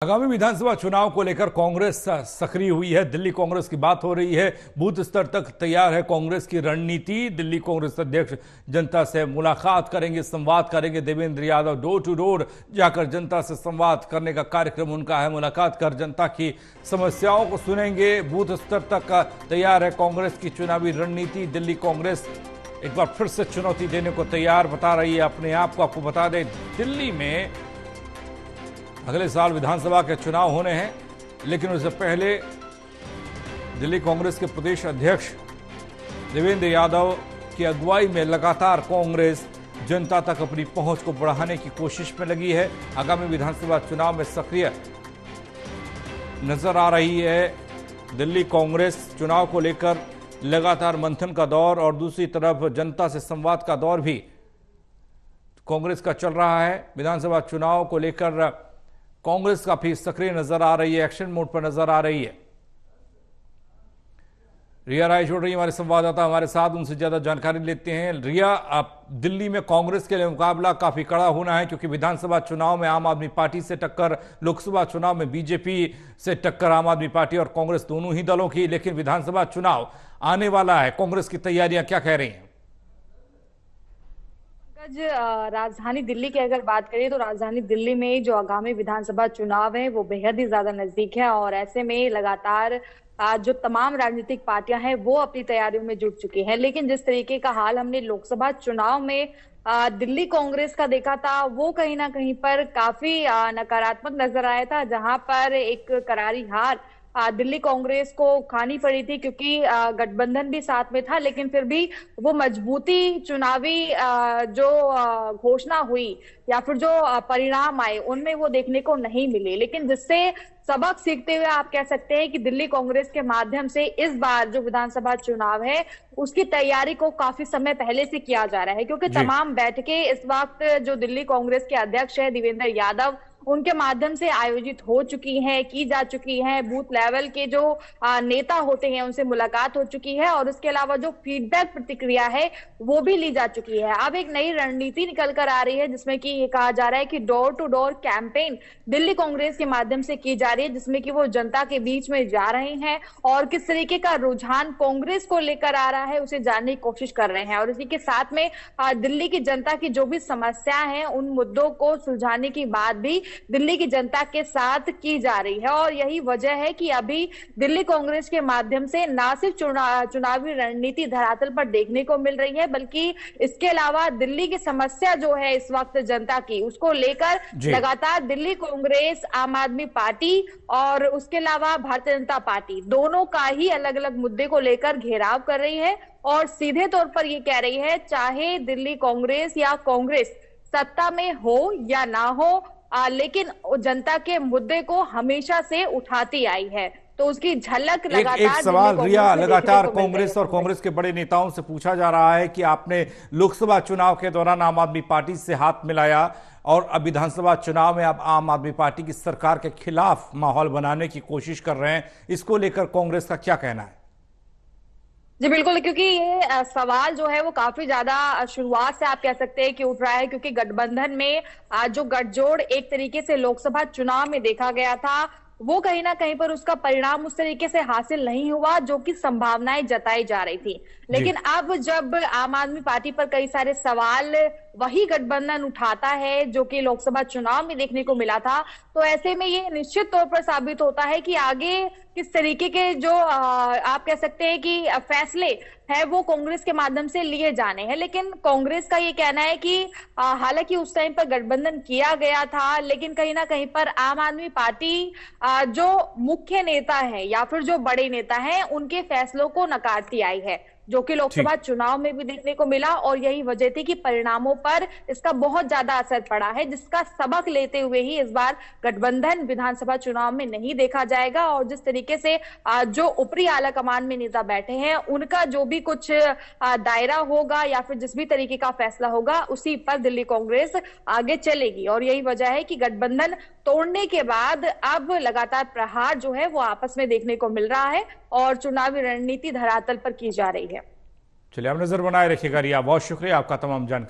आगामी विधानसभा चुनाव को लेकर कांग्रेस सक्रिय हुई है। दिल्ली कांग्रेस की बात हो रही है, बूथ स्तर तक तैयार है कांग्रेस की रणनीति। दिल्ली कांग्रेस अध्यक्ष जनता से मुलाकात करेंगे, संवाद करेंगे। Devendra Yadav door to door जाकर जनता से संवाद करने का कार्यक्रम उनका है। मुलाकात कर जनता की समस्याओं को सुनेंगे। बूथ स्तर तक तैयार है कांग्रेस की चुनावी रणनीति। दिल्ली कांग्रेस एक बार फिर से चुनौती देने को तैयार बता रही है अपने आप को। आपको बता दें, दिल्ली में अगले साल विधानसभा के चुनाव होने हैं, लेकिन उससे पहले दिल्ली कांग्रेस के प्रदेश अध्यक्ष देवेंद्र यादव की अगुवाई में लगातार कांग्रेस जनता तक अपनी पहुंच को बढ़ाने की कोशिश में लगी है। आगामी विधानसभा चुनाव में सक्रिय नजर आ रही है दिल्ली कांग्रेस। चुनाव को लेकर लगातार मंथन का दौर और दूसरी तरफ जनता से संवाद का दौर भी कांग्रेस का चल रहा है। विधानसभा चुनाव को लेकर कांग्रेस काफी सक्रिय नजर आ रही है, एक्शन मोड पर नजर आ रही है। रिया राय जुड़ रही है हमारे संवाददाता हमारे साथ, उनसे ज्यादा जानकारी लेते हैं। रिया, आप दिल्ली में कांग्रेस के लिए मुकाबला काफी कड़ा होना है, क्योंकि विधानसभा चुनाव में आम आदमी पार्टी से टक्कर, लोकसभा चुनाव में बीजेपी से टक्कर आम आदमी पार्टी और कांग्रेस दोनों ही दलों की। लेकिन विधानसभा चुनाव आने वाला है, कांग्रेस की तैयारियां क्या कह रही हैं? राजधानी दिल्ली की अगर बात करें तो राजधानी दिल्ली में जो आगामी विधानसभा चुनाव है वो बेहद ही ज्यादा नजदीक है और ऐसे में लगातार जो तमाम राजनीतिक पार्टियां हैं वो अपनी तैयारियों में जुट चुकी हैं। लेकिन जिस तरीके का हाल हमने लोकसभा चुनाव में दिल्ली कांग्रेस का देखा था, वो कहीं ना कहीं पर काफी नकारात्मक नजर आया था, जहां पर एक करारी हार दिल्ली कांग्रेस को खानी पड़ी थी, क्योंकि गठबंधन भी साथ में था, लेकिन फिर भी वो मजबूती चुनावी जो घोषणा हुई या फिर जो परिणाम आए उनमें वो देखने को नहीं मिले। लेकिन जिससे सबक सीखते हुए आप कह सकते हैं कि दिल्ली कांग्रेस के माध्यम से इस बार जो विधानसभा चुनाव है उसकी तैयारी को काफी समय पहले से किया जा रहा है, क्योंकि तमाम बैठकें इस वक्त जो दिल्ली कांग्रेस के अध्यक्ष है देवेंद्र यादव उनके माध्यम से आयोजित हो चुकी हैं, की जा चुकी हैं। बूथ लेवल के जो नेता होते हैं उनसे मुलाकात हो चुकी है और उसके अलावा जो फीडबैक प्रतिक्रिया है वो भी ली जा चुकी है। अब एक नई रणनीति निकल कर आ रही है, जिसमें कि ये कहा जा रहा है कि door to door campaign Delhi Congress के माध्यम से की जा रही है, जिसमें कि वो जनता के बीच में जा रहे हैं और किस तरीके का रुझान कांग्रेस को लेकर आ रहा है उसे जानने की कोशिश कर रहे हैं। और इसी के साथ में दिल्ली की जनता की जो भी समस्या है उन मुद्दों को सुलझाने की बात भी दिल्ली की जनता के साथ की जा रही है। और यही वजह है कि अभी दिल्ली कांग्रेस के माध्यम से ना सिर्फ चुनावी रणनीति धरातल पर देखने को मिल रही है, बल्कि इसके अलावा दिल्ली की समस्या जो है इस वक्त जनता की, उसको लेकर लगातार दिल्ली कांग्रेस, आम आदमी पार्टी और उसके अलावा भारतीय जनता पार्टी दोनों का ही अलग अलग मुद्दे को लेकर घेराव कर रही है और सीधे तौर पर यह कह रही है चाहे दिल्ली कांग्रेस या कांग्रेस सत्ता में हो या ना हो, लेकिन जनता के मुद्दे को हमेशा से उठाती आई है। तो उसकी झलक लगातार एक सवाल रिया, लगातार कांग्रेस और कांग्रेस के बड़े नेताओं से पूछा जा रहा है कि आपने लोकसभा चुनाव के दौरान आम आदमी पार्टी से हाथ मिलाया और अब विधानसभा चुनाव में आप आम आदमी पार्टी की सरकार के खिलाफ माहौल बनाने की कोशिश कर रहे हैं, इसको लेकर कांग्रेस का क्या कहना है? जी बिल्कुल, क्योंकि ये सवाल जो है वो काफी ज्यादा शुरुआत से आप कह सकते हैं कि उठ रहा है, क्योंकि गठबंधन में जो गठजोड़ एक तरीके से लोकसभा चुनाव में देखा गया था वो कहीं ना कहीं पर उसका परिणाम उस तरीके से हासिल नहीं हुआ जो कि संभावनाएं जताई जा रही थी। लेकिन अब जब आम आदमी पार्टी पर कई सारे सवाल वही गठबंधन उठाता है जो कि लोकसभा चुनाव में देखने को मिला था, तो ऐसे में ये निश्चित तौर पर साबित होता है कि आगे किस तरीके के जो आप कह सकते हैं कि फैसले है वो कांग्रेस के माध्यम से लिए जाने हैं। लेकिन कांग्रेस का ये कहना है कि हालांकि उस टाइम पर गठबंधन किया गया था, लेकिन कहीं ना कहीं पर आम आदमी पार्टी जो मुख्य नेता है या फिर जो बड़े नेता हैं उनके फैसलों को नकारती आई है, जो कि लोकसभा चुनाव में भी देखने को मिला। और यही वजह थी कि परिणामों पर इसका बहुत ज्यादा असर पड़ा है, जिसका सबक लेते हुए ही इस बार गठबंधन विधानसभा चुनाव में नहीं देखा जाएगा। और जिस तरीके से जो ऊपरी आला कमान में नेता बैठे हैं उनका जो भी कुछ दायरा होगा या फिर जिस भी तरीके का फैसला होगा उसी पर दिल्ली कांग्रेस आगे चलेगी। और यही वजह है कि गठबंधन तोड़ने के बाद अब लगातार प्रहार जो है वो आपस में देखने को मिल रहा है और चुनावी रणनीति धरातल पर की जा रही है। चलिए, आप नजर बनाए रखिएगा रिया, बहुत शुक्रिया आपका तमाम जानकारी।